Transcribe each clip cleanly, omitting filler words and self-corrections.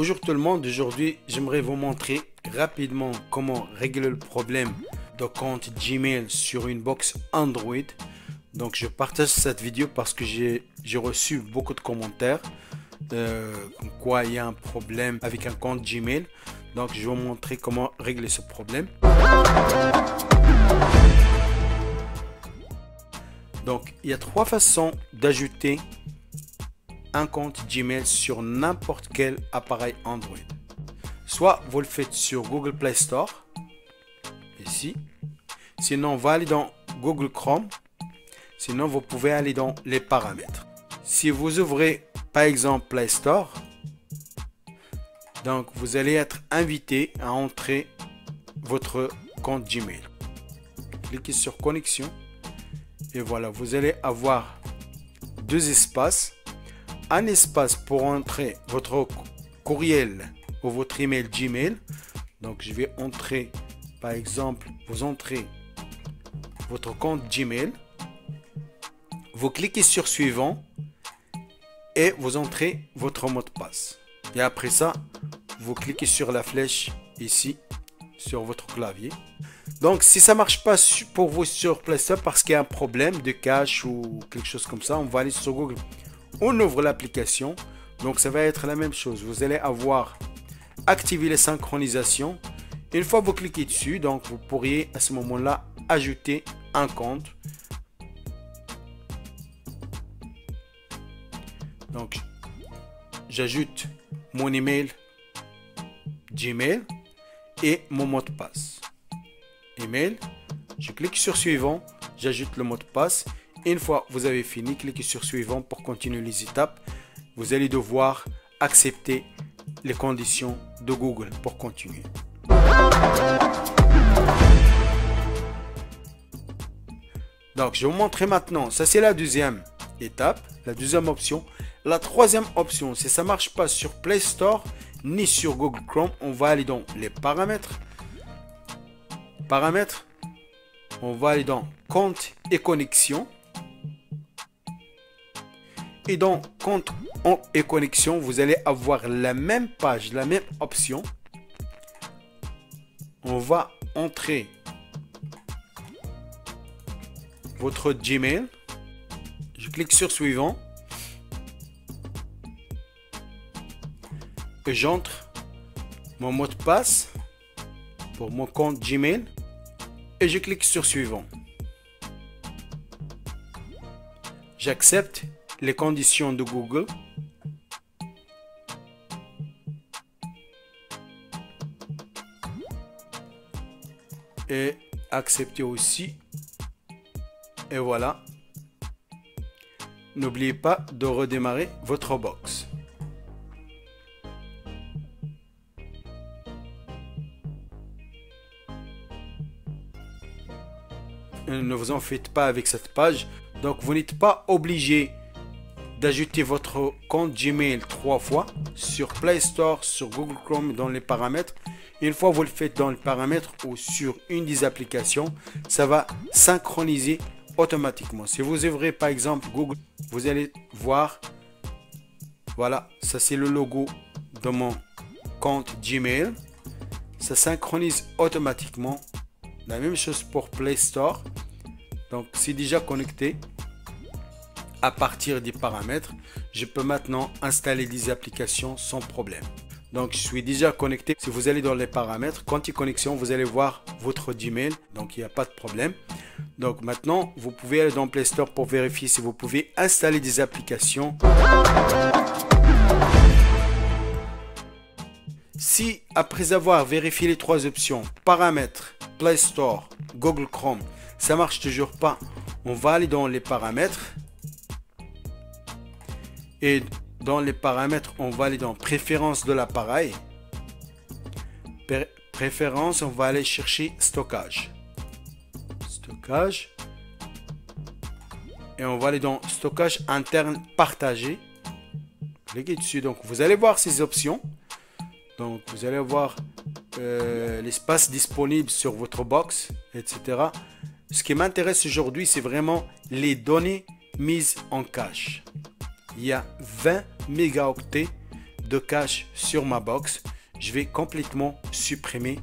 Bonjour tout le monde, aujourd'hui j'aimerais vous montrer rapidement comment régler le problème de compte Gmail sur une box Android. Donc je partage cette vidéo parce que j'ai reçu beaucoup de commentaires comme quoi il y a un problème avec un compte Gmail. Donc je vais vous montrer comment régler ce problème. Donc il y a trois façons d'ajouter un compte Gmail sur n'importe quel appareil Android. Soit vous le faites sur Google Play Store, ici. Sinon, on va aller dans Google Chrome. Sinon, vous pouvez aller dans les paramètres. Si vous ouvrez, par exemple, Play Store, donc vous allez être invité à entrer votre compte Gmail. Cliquez sur Connexion. Et voilà, vous allez avoir deux espaces. Un espace pour entrer votre courriel ou votre email Gmail. Donc je vais entrer, par exemple, vous entrez votre compte Gmail. Vous cliquez sur suivant et vous entrez votre mot de passe. Et après ça, vous cliquez sur la flèche ici sur votre clavier. Donc si ça marche pas pour vous sur Play Store parce qu'il y a un problème de cache ou quelque chose comme ça, on va aller sur Google. On ouvre l'application, donc ça va être la même chose. Vous allez avoir activé les synchronisations. Une fois vous cliquez dessus, donc vous pourriez à ce moment-là ajouter un compte. Donc j'ajoute mon email Gmail et mon mot de passe. Email, je clique sur suivant, j'ajoute le mot de passe. Une fois vous avez fini, cliquez sur suivant pour continuer les étapes. Vous allez devoir accepter les conditions de Google pour continuer. Donc je vais vous montrer maintenant, ça c'est la deuxième étape, la deuxième option. La troisième option, si ça ne marche pas sur Play Store ni sur Google Chrome, on va aller dans les paramètres. Paramètres, on va aller dans compte et connexion. Et dans compte et connexion, vous allez avoir la même page, la même option. On va entrer votre Gmail. Je clique sur suivant. Et j'entre mon mot de passe pour mon compte Gmail. Et je clique sur suivant. J'accepte les conditions de Google. Et accepter aussi. Et voilà. N'oubliez pas de redémarrer votre box. Ne vous en faites pas avec cette page. Donc vous n'êtes pas obligé d'ajouter votre compte Gmail 3 fois sur Play Store, sur Google Chrome, dans les paramètres. Une fois vous le faites dans les paramètres ou sur une des applications, ça va synchroniser automatiquement. Si vous ouvrez par exemple Google, vous allez voir, voilà, ça c'est le logo de mon compte Gmail. Ça synchronise automatiquement. La même chose pour Play Store. Donc c'est déjà connecté. À partir des paramètres, je peux maintenant installer des applications sans problème. Donc je suis déjà connecté. Si vous allez dans les paramètres, compte et connexion, vous allez voir votre Gmail. Donc il n'y a pas de problème. Donc maintenant, vous pouvez aller dans Play Store pour vérifier si vous pouvez installer des applications. Si après avoir vérifié les trois options, paramètres, Play Store, Google Chrome, ça marche toujours pas, on va aller dans les paramètres. Et dans les paramètres, on va aller dans préférences de l'appareil. Préférences, on va aller chercher stockage. Stockage. Et on va aller dans stockage interne partagé. Cliquez dessus. Donc vous allez voir ces options. Donc vous allez voir l'espace disponible sur votre box, etc. Ce qui m'intéresse aujourd'hui, c'est vraiment les données mises en cache. Il y a 20 mégaoctets de cache sur ma box, je vais complètement supprimer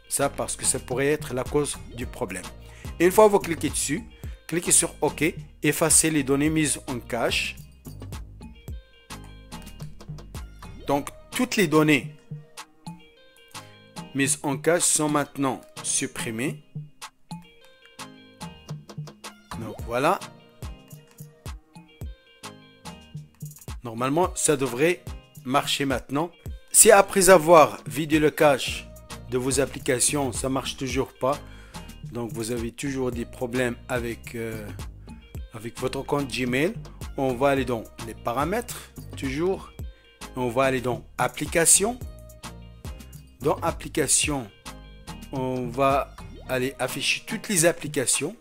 ça parce que ça pourrait être la cause du problème. Et une fois que vous cliquez dessus, cliquez sur OK, effacez les données mises en cache. Donc toutes les données mises en cache sont maintenant supprimées. Donc voilà. Normalement, ça devrait marcher maintenant. Si après avoir vidé le cache de vos applications, ça marche toujours pas, donc vous avez toujours des problèmes avec votre compte Gmail, on va aller dans les paramètres, toujours. On va aller dans applications. Dans applications, on va aller afficher toutes les applications.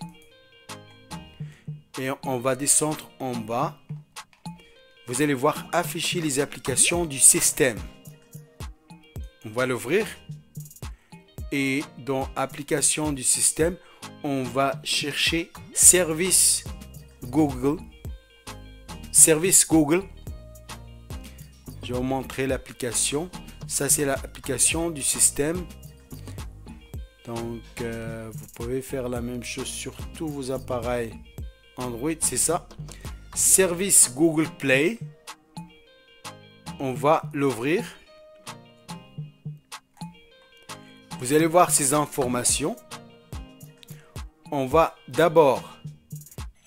Et on va descendre en bas. Vous allez voir afficher les applications du système. On va l'ouvrir. Et dans applications du système, on va chercher service Google. Service Google. Je vais vous montrer l'application. Ça, c'est l'application du système. Donc, vous pouvez faire la même chose sur tous vos appareils Android, c'est ça. Service Google Play. On va l'ouvrir. Vous allez voir ces informations. On va d'abord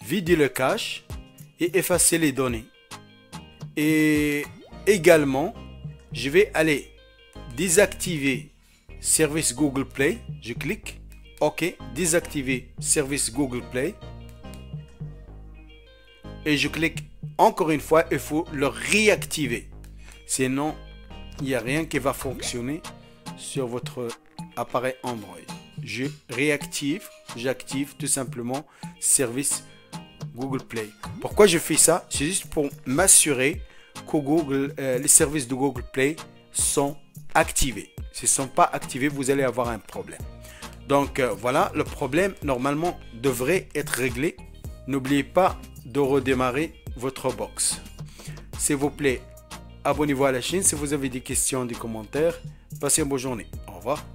vider le cache et effacer les données. Et également, je vais aller désactiver service Google Play. Je clique OK, désactiver service Google Play. Et je clique encore une fois, il faut le réactiver. Sinon, il n'y a rien qui va fonctionner sur votre appareil Android. Je réactive, j'active tout simplement service Google Play. Pourquoi je fais ça? C'est juste pour m'assurer que les services de Google Play sont activés. S'ils ne sont pas activés, vous allez avoir un problème. Donc voilà, le problème normalement devrait être réglé. N'oubliez pas de redémarrer votre box. S'il vous plaît, abonnez-vous à la chaîne. Si vous avez des questions, des commentaires, passez une bonne journée. Au revoir.